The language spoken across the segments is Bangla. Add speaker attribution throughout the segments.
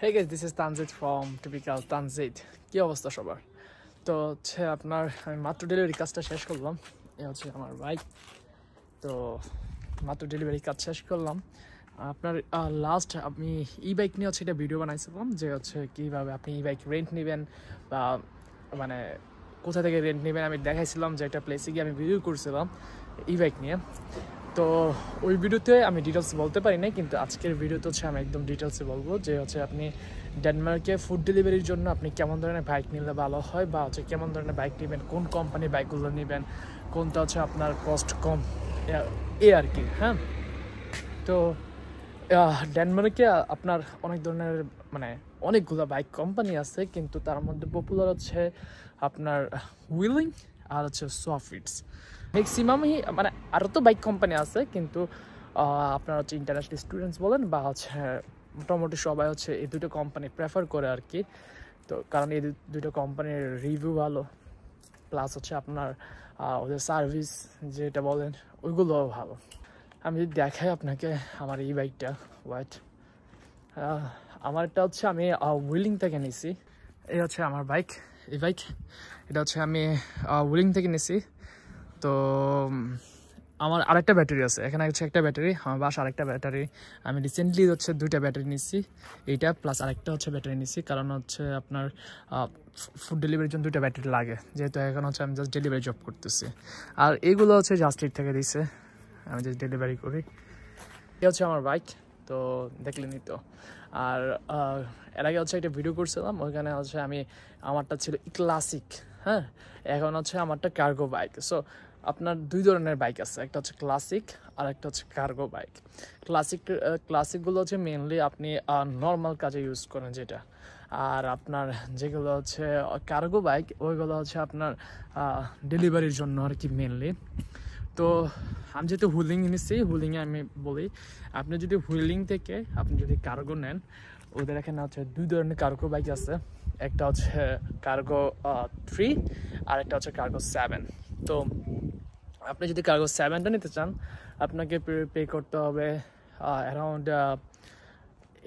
Speaker 1: Hey guys, this is Tanzit from Typical Tanzit. কি অবস্থা সবার? তো হচ্ছে আপনার আমি মাত্র ডেলিভারি কাজটা শেষ করলাম। এই হচ্ছে আমার বাইক। তো মাত্র ডেলিভারি কাজ শেষ করলাম। আপনার লাস্ট আমি ই-বাইক নিয়ে হচ্ছে একটা ভিডিও বানাইছিলাম যে হচ্ছে কীভাবে আপনি ই-বাইক রেন্ট নেবেন বা মানে কোথা থেকে রেন্ট নেবেন আমি দেখাইছিলাম যে একটা প্লেসে গিয়ে আমি ভিডিও করছিলাম ই-বাইক নিয়ে। তো ওই ভিডিওতে আমি ডিটেলস বলতে পারি নাই, কিন্তু আজকের ভিডিওতে হচ্ছে আমি একদম ডিটেলসে বলবো যে হচ্ছে আপনি ডেনমার্কে ফুড ডেলিভারির জন্য আপনি কেমন ধরনের বাইক নিলে ভালো হয় বা হচ্ছে কেমন ধরনের বাইক নেবেন, কোন কোম্পানির বাইকগুলো নেবেন, কোনটা হচ্ছে আপনার কস্ট কম এ আর কি। হ্যাঁ, তো ডেনমার্কে আপনার অনেক ধরনের মানে অনেকগুলো বাইক কোম্পানি আছে, কিন্তু তার মধ্যে পপুলার হচ্ছে আপনার হুইলিং আর হচ্ছে সফিটস। ম্যাক্সিমামই মানে আরও তো বাইক কোম্পানি আছে, কিন্তু আপনার হচ্ছে ইন্টারন্যাশনাল স্টুডেন্টস বলেন বা হচ্ছে মোটামুটি সবাই হচ্ছে এই দুটো কোম্পানি প্রেফার করে আর কি। তো কারণ এই দুটো কোম্পানির রিভিউ ভালো, প্লাস হচ্ছে আপনার ওদের সার্ভিস যেটা বলেন ওইগুলোও ভালো। আমি যদি দেখাই আপনাকে আমার এই বাইকটা হোয়াইট, আমারটা হচ্ছে আমি হুইলিং থেকে নিছি। এই হচ্ছে আমার বাইক, এই বাইক এটা হচ্ছে আমি হুইলিং থেকে নিছি। তো আমার আরেকটা ব্যাটারি আছে, এখানে হচ্ছে একটা ব্যাটারি, আমার বাসা আরেকটা ব্যাটারি। আমি রিসেন্টলি হচ্ছে দুইটা ব্যাটারি নিচ্ছি, এইটা প্লাস আরেকটা হচ্ছে ব্যাটারি নিচ্ছি, কারণ হচ্ছে আপনার ফুড ডেলিভারির জন্য দুইটা ব্যাটারি লাগে, যেহেতু এখন হচ্ছে আমি জাস্ট ডেলিভারি জব করতেছি। আর এইগুলো হচ্ছে জাস্ট্রিক থেকে দিছে, আমি জাস্ট ডেলিভারি করি। এই হচ্ছে আমার বাইক, তো দেখলেনই তো। আর এর আগে হচ্ছে একটা ভিডিও করছিলাম, ওইখানে হচ্ছে আমি আমারটা ছিল ক্লাসিক, হ্যাঁ, এখন হচ্ছে আমারটা কার্গো বাইক। সো আপনার দুই ধরনের বাইক আছে, একটা হচ্ছে ক্লাসিক আর একটা হচ্ছে কার্গো বাইক। ক্লাসিকগুলো হচ্ছে মেনলি আপনি নর্মাল কাজে ইউজ করেন যেটা, আর আপনার যেগুলো হচ্ছে কার্গো বাইক ওইগুলো হচ্ছে আপনার ডেলিভারির জন্য আর কি মেনলি। তো আমি যেহেতু হুইলিং নিচ্ছি, হুইলিংয়ে আমি বলি আপনি যদি হুইলিং থেকে আপনি যদি কার্গো নেন, ওদের এখানে হচ্ছে দুই ধরনের কার্গো বাইক আছে, একটা হচ্ছে কার্গো 3 আর একটা হচ্ছে কার্গো 7। তো আপনি যদি কার্গো 7টা নিতে চান আপনাকে পে করতে হবে অ্যারাউন্ড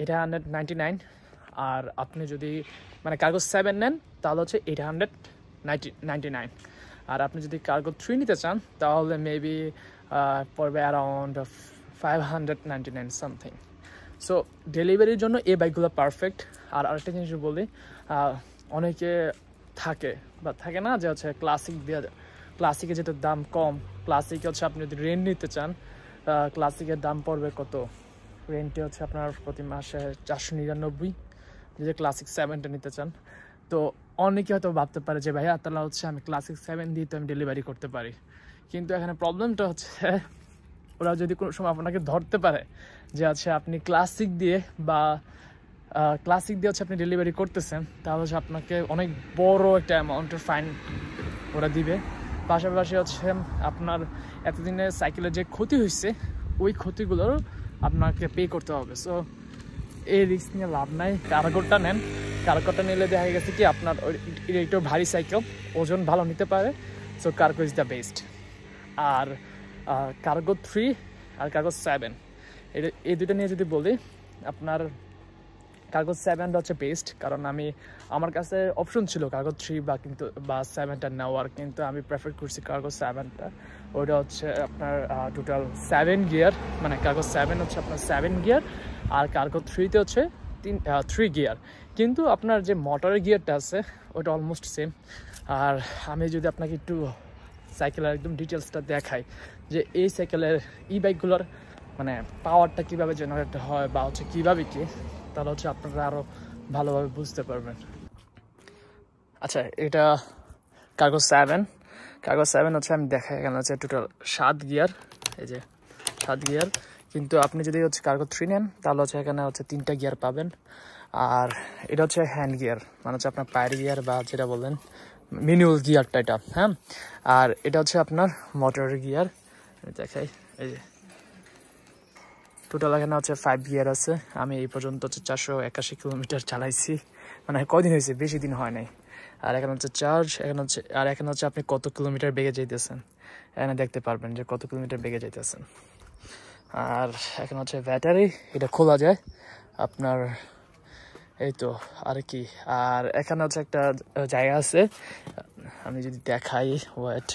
Speaker 1: 899। আর আপনি যদি মানে কার্গো 7 নেন তাহলে হচ্ছে 899। আর আপনি যদি কার্গো 3 নিতে চান তাহলে মেবি পড়বে অ্যারাউন্ড 599 সামথিং। সো ডেলিভারির জন্য এই বাইকগুলো পারফেক্ট। আর আরেকটা জিনিস বলি, অনেকে থাকে বা থাকে না যে হচ্ছে ক্লাসিকের যেটা দাম কম, ক্লাসিকে হচ্ছে আপনি যদি রেন্ট নিতে চান ক্লাসিকের দাম পড়বে কত, রেন্টে হচ্ছে আপনার প্রতি মাসে 499 যদি ক্লাসিক 7টা নিতে চান। তো অনেকে হয়তো ভাবতে পারে যে ভাইয়া তাহলে হচ্ছে আমি ক্লাসিক 7 দিয়ে তো আমি ডেলিভারি করতে পারি, কিন্তু এখানে প্রবলেমটা হচ্ছে ওরা যদি কোনো সময় আপনাকে ধরতে পারে যে হচ্ছে আপনি ক্লাসিক দিয়ে হচ্ছে আপনি ডেলিভারি করতেছেন, তাহলে হচ্ছে আপনাকে অনেক বড় একটা অ্যামাউন্টের ফাইন ওরা দিবে। পাশাপাশি হচ্ছে আপনার এতদিনে সাইকেলের যে ক্ষতি হয়েছে ওই ক্ষতিগুলোর আপনাকে পে করতে হবে। সো এই রিস্ক নিয়ে লাভ নাই, কার্গোটা নেন। কার্গোটা নিলে দেখা গেছে কি আপনার একটু ভারী সাইকেল, ওজন ভালো নিতে পারে। So cargo is the best. আর কার্গো 3 আর কার্গো 7 এই দুটো নিয়ে যদি বলি, আপনার কার্গো 7টা হচ্ছে বেস্ট, কারণ আমার কাছে অপশন ছিল কার্গো 3 বা 7টা নেওয়ার, কিন্তু আমি প্রেফার করছি কার্গো 7টা। ওইটা হচ্ছে আপনার টোটাল 7 গিয়ার, মানে কার্গো 7 হচ্ছে আপনার 7 গিয়ার আর কার্গো 3তে হচ্ছে 3 গিয়ার, কিন্তু আপনার যে মোটরের গিয়ারটা আছে ওটা অলমোস্ট সেম। আর আমি যদি আপনাকে একটু সাইকেলের একদম ডিটেলসটা দেখাই যে এই সাইকেলের বাইকগুলোর মানে পাওয়ারটা কীভাবে জেনারেট হয় বা হচ্ছে কীভাবে কি, তাহলে হচ্ছে আপনারা আরও ভালোভাবে বুঝতে পারবেন। আচ্ছা, এটা কার্গো 7 হচ্ছে আমি দেখাই, এখানে হচ্ছে টোটাল 7 গিয়ার, এই যে 7 গিয়ার। কিন্তু আপনি যদি হচ্ছে কার্গো 3 নেন তাহলে হচ্ছে এখানে হচ্ছে 3টা গিয়ার পাবেন। আর এটা হচ্ছে হ্যান্ড গিয়ার, মানে হচ্ছে আপনার পায়ের গিয়ার বা যেটা বলেন ম্যানুয়াল গিয়ারটা এটা, হ্যাঁ। আর এটা হচ্ছে আপনার মোটরের গিয়ার, দেখাই এই যে টোটাল এখানে হচ্ছে 5 গিয়ার আছে। আমি এই পর্যন্ত হচ্ছে 481 কিলোমিটার চালাইছি, মানে কদিন হয়েছে, বেশি দিন হয় নাই। আর এখানে হচ্ছে চার্জ, এখানে হচ্ছে আপনি কত কিলোমিটার বেগে যাইতেছেন, এখানে দেখতে পারবেন যে কত কিলোমিটার বেগে যাইতেছেন। আর এখানে হচ্ছে ব্যাটারি, এটা খোলা যায় আপনার, এই তো আর কি। আর এখানে হচ্ছে একটা জায়গা আছে, আমি যদি দেখাই, ওয়েট,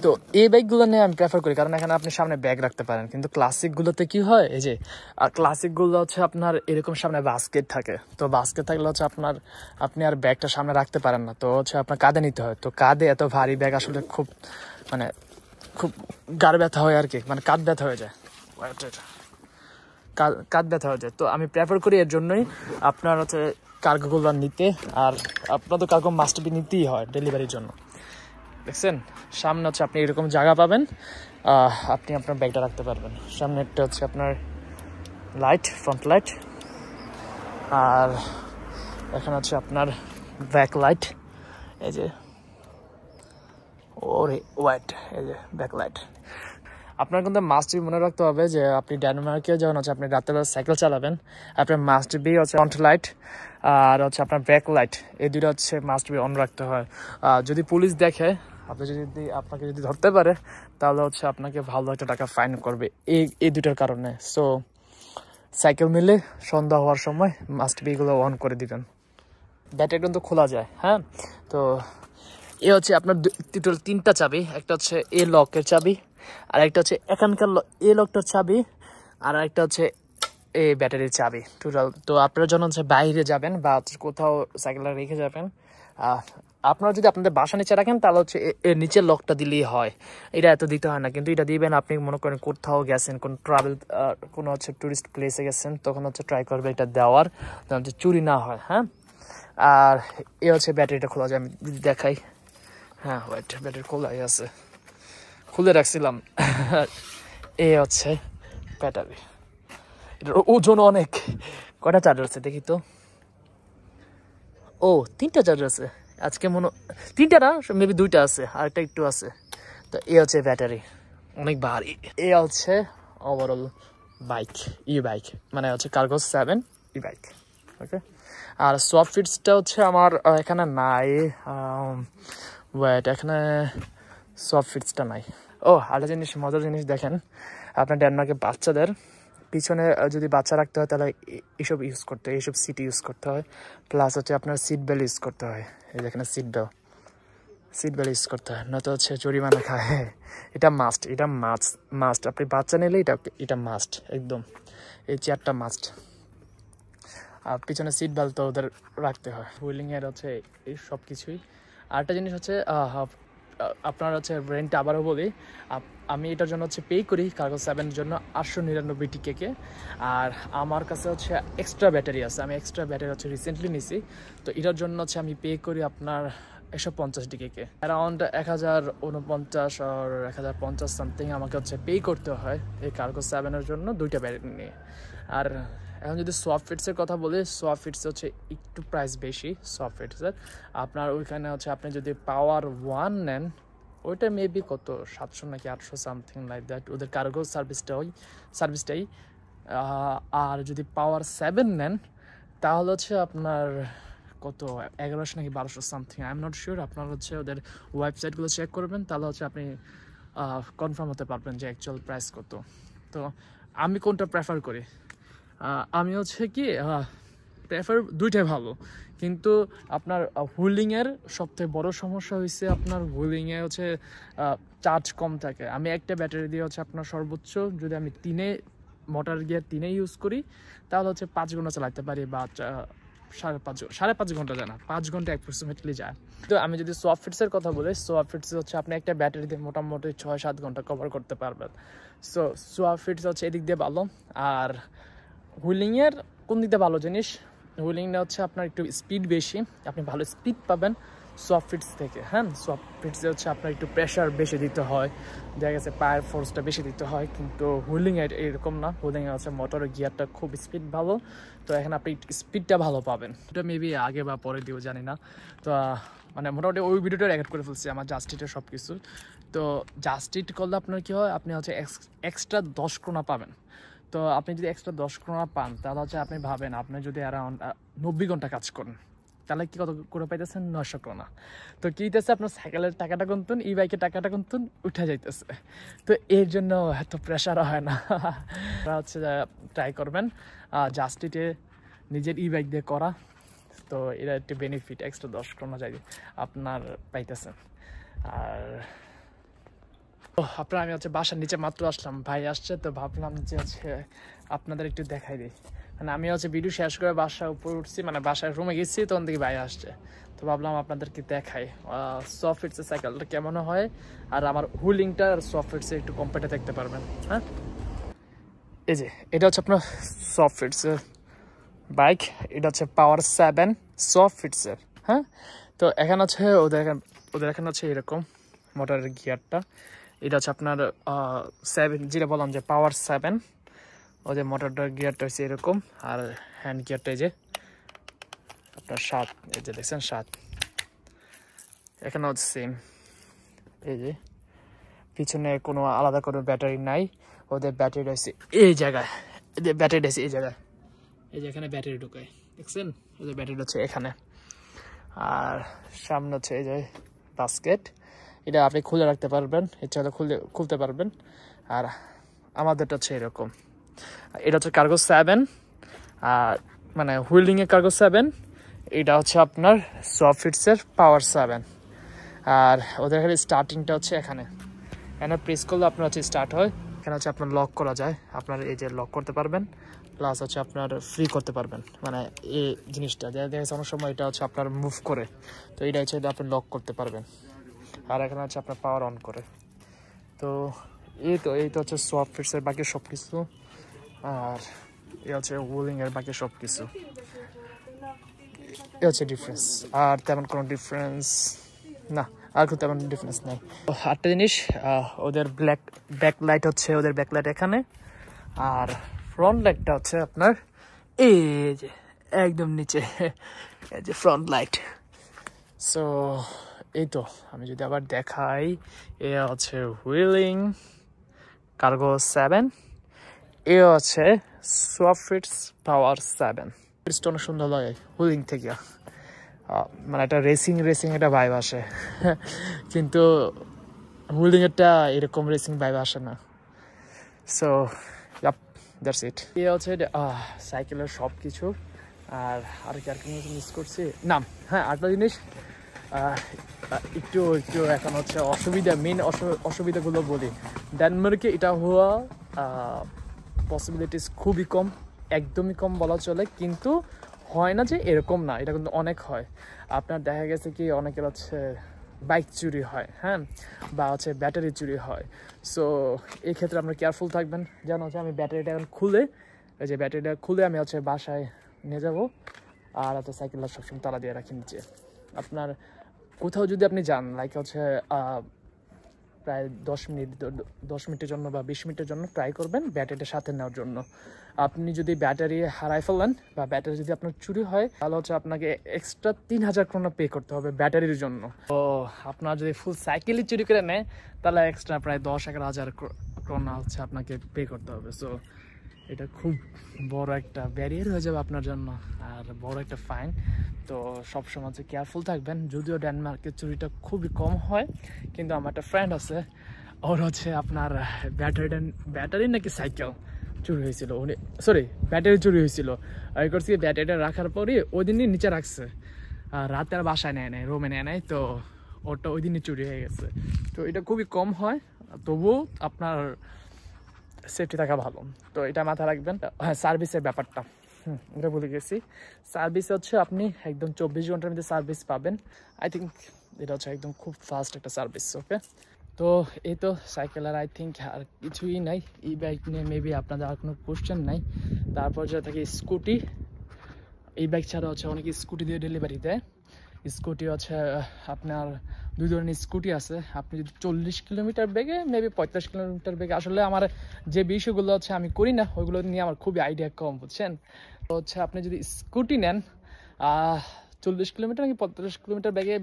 Speaker 1: তো এই ব্যাগগুলো নিয়ে আমি প্রেফার করি, কারণ এখানে আপনি সামনে ব্যাগ রাখতে পারেন। কিন্তু ক্লাসিকগুলোতে কি হয়, এই যে ক্লাসিকগুলো হচ্ছে আপনার এরকম সামনে বাস্কেট থাকে, তো বাস্কেট থাকলে হচ্ছে আপনি আর ব্যাগটা সামনে রাখতে পারেন না, তো হচ্ছে আপনার কাঁধে নিতে হয়। তো কাঁধে এত ভারী ব্যাগ আসলে খুব গাড় ব্যথা হয় আর কি, মানে কাঁধ ব্যথা হয়ে যায়, কাঁধ ব্যথা হয়ে যায়। তো আমি প্রেফার করি এর জন্যই আপনার হচ্ছে কার্গোগুলো নিতে। আর আপনার তো কার্গো মাস্ট বি নিতেই হয় ডেলিভারির জন্য। দেখছেন সামনে হচ্ছে আপনি এরকম জায়গা পাবেন, আপনি আপনার ব্যাগটা রাখতে পারবেন। সামনে একটা হচ্ছে আপনার লাইট, ফ্রন্ট লাইট, আর এখানে হচ্ছে আপনার ব্যাক লাইট, এই যে ওরে ওয়াইট, এই যে ব্যাক লাইট। আপনার কিন্তু মাস্ট বি মনে রাখতে হবে যে আপনি ডেনমার্কে যখন হচ্ছে আপনি রাত্রেবেলা সাইকেল চালাবেন, আপনার মাস্ট বি হচ্ছে ফ্রন্ট লাইট আর হচ্ছে আপনার ব্যাক লাইট, এই দুটো হচ্ছে মাস্ট বি অন রাখতে হয়। যদি পুলিশ দেখে, আপনাকে যদি ধরতে পারে, তাহলে হচ্ছে আপনাকে ভালো একটা টাকা ফাইন করবে এই দুটোর কারণে। সো সাইকেল নিলে সন্ধ্যা হওয়ার সময় মাস্ট বি এগুলো অন করে দিবেন। ব্যাটারি কিন্তু খোলা যায়, হ্যাঁ। তো এ হচ্ছে আপনার টোটাল 3টা চাবি, একটা হচ্ছে এ লকের চাবি, আর একটা হচ্ছে এখানকার এ লকটার চাবি, আর একটা হচ্ছে এই ব্যাটারির চাবি টোটাল। তো আপনারা যখন হচ্ছে বাইরে যাবেন বা কোথাও সাইকেলটা রেখে যাবেন, আপনারা যদি আপনাদের বাসা নিচে রাখেন তাহলে হচ্ছে এর নিচের লকটা দিলেই হয়, এটা এত দিতে হয় না। কিন্তু এটা দিবেন আপনি মনে করেন কোথাও গেছেন, কোন ট্রাভেল, কোনো হচ্ছে টুরিস্ট প্লেসে গেছেন, তখন হচ্ছে ট্রাই করবে এটা দেওয়ার, হচ্ছে চুরি না হয়, হ্যাঁ। আর এ হচ্ছে ব্যাটারিটা খোলা যায়, আমি যদি দেখাই, হ্যাঁ ওয়েট, ব্যাটারি খোলাই আছে, খুলে রাখছিলাম। এ হচ্ছে ব্যাটারি, এটার ওজন অনেক। কয়টা চার্জার আছে দেখি তো, ও 3টা চার্জার আছে আজকে, 3টা না, মেবি 2টা আছে, আর একটা একটু আছে। তো এ হচ্ছে ব্যাটারি, অনেক ভারী। এ হচ্ছে ওভারঅল বাইক, ই বাইক, মানে হচ্ছে কার্গো 7 ই বাইক, ওকে। আর সোয়াপ ফিটসটা হচ্ছে আমার এখানে নাই, ওয়েট, এখানে সোয়াপ ফিটসটা নাই। ও আরেকটা জিনিস, মজার জিনিস দেখেন, আপনার ডেনমার্কে বাচ্চাদের পিছনে যদি বাচ্চা রাখতে হয় তাহলে এইসব ইউজ করতে হয়, এইসব সিট ইউজ করতে হয়, প্লাস হচ্ছে আপনার সিট বেল্ট ইউজ করতে হয়, এই যেখানে সিট বেল্ট ইউজ করতে হয়, নয়তো হচ্ছে জরিমানা খায়। এটা মাস্ট, এটা মাস্ট আপনি বাচ্চা নিলে এটা মাস্ট একদম, এই চেয়ারটা মাস্ট। আর পিছনে সিট বেল্ট তো ওদের রাখতে হয়। হুইলিংয়ের হচ্ছে এই সব কিছুই। আরেকটা জিনিস হচ্ছে আপনার হচ্ছে রেন্ট, আবারও বলি, আমি এটার জন্য হচ্ছে পে করি কার্গো 7-এর জন্য 899 টিকেকে। আর আমার কাছে হচ্ছে এক্সট্রা ব্যাটারি আছে, আমি এক্সট্রা ব্যাটারি হচ্ছে রিসেন্টলি নিছি, তো এটার জন্য হচ্ছে আমি পে করি আপনার 150 টিকেকে, অ্যারাউন্ড 1049 আর 1050 সামথিং আমাকে হচ্ছে পে করতে হয় এই কার্গো 7-এর জন্য 2টা ব্যাটারি নিয়ে। আর এখন যদি সোয়াপ ফিটসের কথা বলি, সোয়াপ ফিটস হচ্ছে একটু প্রাইস বেশি। সোয়াপ ফিটসের আপনার ওইখানে হচ্ছে আপনি যদি পাওয়ার 1 নেন, ওইটা মেবি কত 700 নাকি 800 সামথিং লাইক দ্যাট, ওদের কার্গো সার্ভিসটাই। আর যদি পাওয়ার 7 নেন তাহলে হচ্ছে আপনার কত 1100 নাকি 1200 something, I am not sure. আপনার হচ্ছে ওদের ওয়েবসাইটগুলো চেক করবেন, তাহলে হচ্ছে আপনি কনফার্ম হতে পারবেন যে অ্যাকচুয়াল প্রাইস কত। তো আমি কোনটা প্রেফার করি, আমি হচ্ছে কি প্রেফার, দুইটাই ভালো, কিন্তু আপনার হুইলিংয়ের সবথেকে বড় সমস্যা হয়েছে আপনার হুইলিংয়ে হচ্ছে চার্জ কম থাকে। আমি একটা ব্যাটারি দিয়ে হচ্ছে আপনার সর্বোচ্চ যদি আমি মোটর গিয়ার 3 ইউজ করি তাহলে হচ্ছে 5 ঘন্টা চালাতে পারি, বা 5.5 ঘন্টা যায় না, 5 ঘন্টা অ্যাপ্রক্সিমেটলি যায়। তো আমি যদি সোয়াপ ফিটসের কথা বলি, সোয়াপ ফিটস হচ্ছে আপনি একটা ব্যাটারি দিয়ে মোটামুটি 6-7 ঘন্টা কভার করতে পারবেন। সো সোয়াপ ফিটস হচ্ছে এদিক দিয়ে ভালো। আর হুইলিংয়ের কোন দিক দিয়ে ভালো জিনিস, হুইলিংটা হচ্ছে আপনার একটু স্পিড বেশি, আপনি ভালো স্পিড পাবেন সোয়াপ ফিটস থেকে, হ্যাঁ। সোয়াপ ফিটসে হচ্ছে আপনার একটু প্রেশার বেশি দিতে হয়, দেখা গেছে পায়ের ফোর্সটা বেশি দিতে হয়, কিন্তু হুইলিংয়ে এরকম না। হুইলিংয়ে হচ্ছে মোটরের গিয়ারটা খুব স্পিড ভালো, তো এখানে আপনি স্পিডটা ভালো পাবেন। এটা মেবি আগে বা পরে দিও জানি না। তো মানে মোটামুটি ওই ভিডিওটা রেকর্ড করে ফেলছি আমার জাস্টিটের সব কিছু। তো জাস্টিট করলে আপনার কী হয়, আপনি হচ্ছে এক্সট্রা 10 ক্রোনা পাবেন। তো আপনি যদি এক্সট্রা 10 ক্রোনা পান তাহলে হচ্ছে আপনি ভাবেন আপনি যদি অ্যারাউন্ড 90 ঘন্টা কাজ করেন, তাহলে কি কত করে পাইতেছেন 900 টাকা। তো কি হইতেছে আপনার সাইকেলের টাকাটা গুনতুন ই বাইকের টাকাটা গুনতুন উঠে যাইতেছে। তো এর জন্য এত প্রেশার হয় না। হচ্ছে ট্রাই করবেন জাস্টিটে নিজের ই বাইক দিয়ে করা। তো এটা একটি বেনিফিট, এক্সট্রা 10 টাকা যাই আপনার পাইতেছেন। আর আপনার আমি হচ্ছে বাসার নিচে মাত্র আসলাম, ভাই আসছে, তো ভাবলাম যে হচ্ছে আপনাদের একটু দেখাই দিই। মানে আমি হচ্ছে ভিডিও শেষ করে বাসার উপরে উঠছি, মানে বাসার রুমে গেছি, তখন থেকে ভাই আসছে, তো ভাবলাম আপনাদেরকে দেখাই সফটওয়্যার সাইকেলটা কেমন হয়। আর আমার হুইলিংটা সফটওয়্যার একটু কম্পেটে দেখতে পারবেন। হ্যাঁ, এই যে এটা হচ্ছে আপনার সফটওয়্যার বাইক, এটা হচ্ছে পাওয়ার 7 সফটওয়্যার। হ্যাঁ, তো এখানে হচ্ছে ওদের এখানে হচ্ছে এরকম মোটরের গিয়ারটা, এটা হচ্ছে আপনার 7, যেটা বললাম যে পাওয়ার 7, ওদের মোটরটার গিয়ারটা হচ্ছে এরকম। আর হ্যান্ড গিয়ারটা এই যে আপনার 7, এই যে দেখছেন 7, এখানে হচ্ছে সেম। এই যে পিছনে কোনো আলাদা কোনো ব্যাটারি নাই, ওদের ব্যাটারি রয়েছে এই জায়গায়, এদের ব্যাটারি রয়েছে এই জায়গায়, এই যে এখানে ব্যাটারি ঢুকায়, দেখছেন ওদের ব্যাটারি হচ্ছে এখানে। আর সামনে হচ্ছে এই যে বাস্কেট, এটা আপনি খুলে রাখতে পারবেন, ইচ্ছা হলে খুলতে পারবেন। আর আমাদেরটা হচ্ছে এরকম, এটা হচ্ছে কার্গো 7, আর মানে হুইলিংয়ের কার্গো 7, এটা হচ্ছে আপনার সফটওয়্যার পাওয়ার 7। আর ওদের এখানে স্টার্টিংটা হচ্ছে এখানে প্রেস করলে আপনার হচ্ছে স্টার্ট হয়। এখানে হচ্ছে আপনার লক করা যায়, আপনার এই যে লক করতে পারবেন, প্লাস হচ্ছে আপনার ফ্রি করতে পারবেন। মানে এই জিনিসটা দেখা যাচ্ছে অনেক সময় এটা হচ্ছে আপনার মুভ করে, তো এটা হচ্ছে আপনি লক করতে পারবেন। আর এখানে হচ্ছে আপনার পাওয়ার অন করে। তো এই তো হচ্ছে সফটওয়্যার বাকি সব কিছু। আর এ হচ্ছে হুইলিংয়ের বাকি সব কিছু, এ হচ্ছে ডিফারেন্স। আর তেমন কোনো ডিফারেন্স না, আর কোনো তেমন ডিফারেন্স নেই। আরেকটা জিনিস, ওদের ব্যাক লাইট হচ্ছে, ওদের ব্যাক লাইট এখানে, আর ফ্রন্ট লাইটটা হচ্ছে আপনার এই যে একদম নিচে, এই যে ফ্রন্ট লাইট। সো এই তো আমি যদি আবার দেখাই, এ হচ্ছে হুইলিং কার্গো 7, এ হচ্ছে সফটওয়্যার পাওয়ার 7। এটা অনেক সুন্দর লাগে হুইলিং থেকে, মানে একটা রেসিং একটা ভাইব আসে, কিন্তু হুইলিং এরটা এরকম রেসিং ভাইব আসে না। So that's it. এ হচ্ছে সাইকেলের সব কিছু। আর কি মিস করছি না? হ্যাঁ, আরেকটা জিনিস একটু এখন হচ্ছে মেন অসুবিধাগুলো বলি। ডেনমার্কে এটা হওয়া পসিবিলিটিস খুবই কম, একদমই কম বলা চলে, কিন্তু হয় না যে এরকম না, এটা কিন্তু অনেক হয়। আপনার দেখা গেছে কি অনেকের হচ্ছে বাইক চুরি হয়, হ্যাঁ, বা হচ্ছে ব্যাটারি চুরি হয়। সো এই ক্ষেত্রে আপনার কেয়ারফুল থাকবেন। যেন হচ্ছে আমি ব্যাটারিটা এখন ব্যাটারিটা খুলে আমি হচ্ছে বাসায় নিয়ে যাব। আর হচ্ছে সাইকেলটা সবসময় তালা দিয়ে রাখি নিচে। আপনার কোথাও যদি আপনি যান, লাইক হচ্ছে প্রায় 10 মিনিটের জন্য বা 20 মিনিটের জন্য ট্রাই করবেন ব্যাটারিটা সাথে নেওয়ার জন্য। আপনি যদি ব্যাটারি হারাই ফেলেন বা ব্যাটারি যদি আপনার চুরি হয়, তাহলে হচ্ছে আপনাকে এক্সট্রা 3000 টাকা পে করতে হবে ব্যাটারির জন্য। তো আপনার যদি ফুল সাইকেলই চুরি করে নেয়, তাহলে এক্সট্রা প্রায় 10-11 হাজার টাকা হচ্ছে আপনাকে পে করতে হবে। সো এটা খুব বড় একটা ব্যারিয়ার হয়ে যাবে আপনার জন্য, আর বড় একটা ফাইন। তো সবসময় হচ্ছে কেয়ারফুল থাকবেন। যদিও ডেনমার্কের চুরিটা খুবই কম হয়, কিন্তু আমার একটা ফ্রেন্ড আছে, ওর হচ্ছে আপনার ব্যাটারি নাকি সাইকেল চুরি হয়েছিল, ব্যাটারি চুরি হয়েছিল। আর করছি ব্যাটারিটা রাখার পরই ওই দিনই নিচে রাখছে, আর রাতে আর বাসায় নেয় নাই, রুমে নেয় নাই, তো ওটা ওই দিনই চুরি হয়ে গেছে। তো এটা খুবই কম হয়, তবুও আপনার সেফটি থাকা ভালো। তো এটা মাথায় রাখবেন। হ্যাঁ, সার্ভিসের ব্যাপারটা এটা বলে গেছি। সার্ভিস হচ্ছে আপনি একদম 24 ঘন্টার মধ্যে সার্ভিস পাবেন। আই থিঙ্ক এটা হচ্ছে একদম খুব ফাস্ট একটা সার্ভিস। ওকে, তো এই তো সাইকেল, আর আই থিঙ্ক আর কিছুই নাই। এই বাইক নিয়ে মেবি আপনাদের আর কোনো কোশ্চেন নাই। তারপর যেটা থাকে স্কুটি, এই বাইক ছাড়া হচ্ছে অনেকে স্কুটি দিয়ে ডেলিভারি দেয়। স্কুটি হচ্ছে আপনার 2 ধরনের স্কুটি আছে। আপনি যদি 40 কিলোমিটার বেগে, মেবি 45 কিলোমিটার বেগে, আসলে আমার যে বিষয়গুলো হচ্ছে আমি করি না, ওইগুলো নিয়ে আমার খুবই আইডিয়া কম, বুঝছেন। তো হচ্ছে আপনি যদি স্কুটি নেন 40 কিলোমিটার নাকি 45 কিলোমিটার বেগে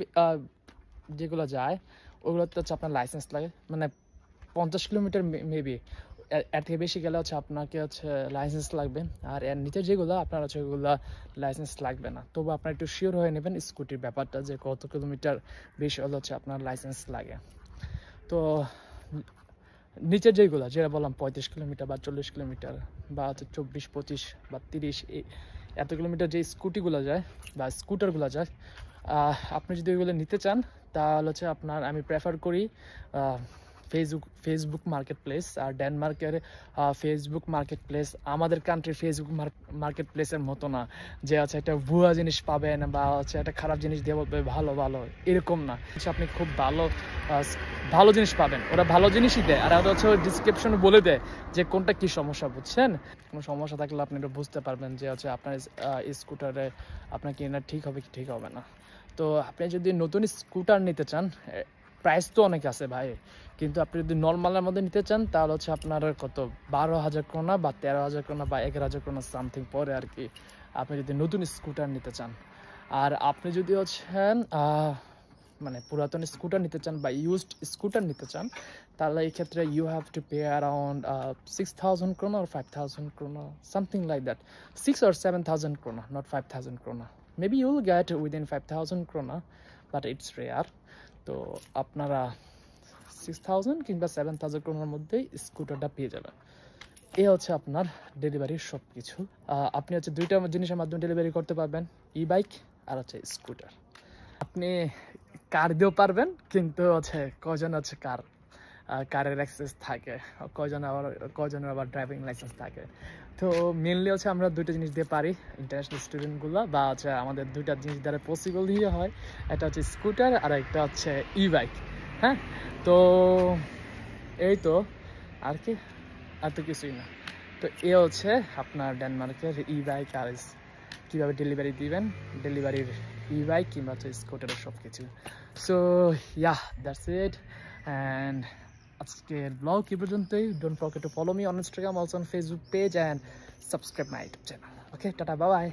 Speaker 1: যেগুলো যায়, ওগুলোতে হচ্ছে আপনার লাইসেন্স লাগে, মানে 50 কিলোমিটার মেবি এর থেকে বেশি গেলে হচ্ছে আপনাকে হচ্ছে লাইসেন্স লাগবে, আর এর নিচে যেগুলো আপনার হচ্ছে ওগুলো লাইসেন্স লাগবে না। তবু আপনার একটু শিওর হয়ে নেবেন স্কুটির ব্যাপারটা, যে কত কিলোমিটার বেশি হলে হচ্ছে আপনার লাইসেন্স লাগে। তো নিচের যেগুলো যেটা বললাম 35 কিলোমিটার বা 40 কিলোমিটার বা হচ্ছে 24, 25 বা 30 এত কিলোমিটার যে স্কুটিগুলো যায় বা স্কুটারগুলো যায়, আপনি যদি ওইগুলো নিতে চান তাহলে হচ্ছে আপনার আমি প্রেফার করি ফেসবুক মার্কেট প্লেস। আর ডেনমার্কের ফেসবুক মার্কেট প্লেস আমাদের কান্ট্রির ফেসবুক মার্কেট প্লেসের মতো না, যে আছে একটা ভুয়া জিনিস পাবেন বা হচ্ছে একটা খারাপ জিনিস দিয়ে বলবে ভালো ভালো, এরকম না। আপনি খুব ভালো জিনিস পাবেন, ওরা ভালো জিনিসই দেয়। আর ওটা হচ্ছে ডিসক্রিপশনে বলে দেয় যে কোনটা কি সমস্যা, বুঝছেন? কোনো সমস্যা থাকলে আপনি এটা বুঝতে পারবেন যে হচ্ছে আপনার স্কুটারে আপনার কেনা ঠিক হবে কি ঠিক হবে না। তো আপনি যদি নতুন স্কুটার নিতে চান, প্রাইস তো অনেক আছে ভাই, কিন্তু আপনি যদি নর্মালের মধ্যে নিতে চান তাহলে হচ্ছে আপনার কত 12,000 ক্রোনা বা 13,000 ক্রোনা বা 11,000 ক্রোনা সামথিং পরে আর কি, আপনি যদি নতুন স্কুটার নিতে চান। আর আপনি যদি হচ্ছেন মানে পুরাতন স্কুটার নিতে চান বা ইউজড স্কুটার নিতে চান, তাহলে এই ক্ষেত্রে you have to pay around 6,000 krona or 5,000 krona, something like that. 6 or 7,000 krona, not 5,000 krona. Maybe you will get within 5,000 krona, but it's rare. তো আপনারা 6,000 কিংবা 7,000 ক্রোনার মধ্যেই স্কুটারটা পেয়ে যাবেন। এ হচ্ছে আপনার ডেলিভারির সব কিছু। আপনি হচ্ছে দুইটা জিনিসের মাধ্যমে ডেলিভারি করতে পারবেন, ই বাইক আর হচ্ছে স্কুটার। আপনি কার দিয়েও পারবেন, কিন্তু হচ্ছে কজন হচ্ছে কারের অ্যাক্সেস থাকে, কজনের আবার ড্রাইভিং লাইসেন্স থাকে। তো মেনলি হচ্ছে আমরা দুইটা জিনিস দিয়ে পারি ইন্টারন্যাশনাল স্টুডেন্টগুলো, বা হচ্ছে আমাদের দুইটা জিনিস দ্বারা পসিবল দিয়ে হয়, একটা হচ্ছে স্কুটার আর একটা হচ্ছে ই বাইক। হ্যাঁ, তো এই তো, আর কি, আর তো কিছুই না। তো এ হচ্ছে আপনার ডেনমার্কের ই বাইক আর কীভাবে ডেলিভারি দিবেন, ডেলিভারির ই বাইক কিংবা হচ্ছে স্কুটারের সব কিছু। So yeah, that's it. And আজকের ব্লগ এই পর্যন্তই। Don't forget to follow me on Instagram, also on Facebook page, and subscribe my YouTube channel. Okay, tata, bye bye.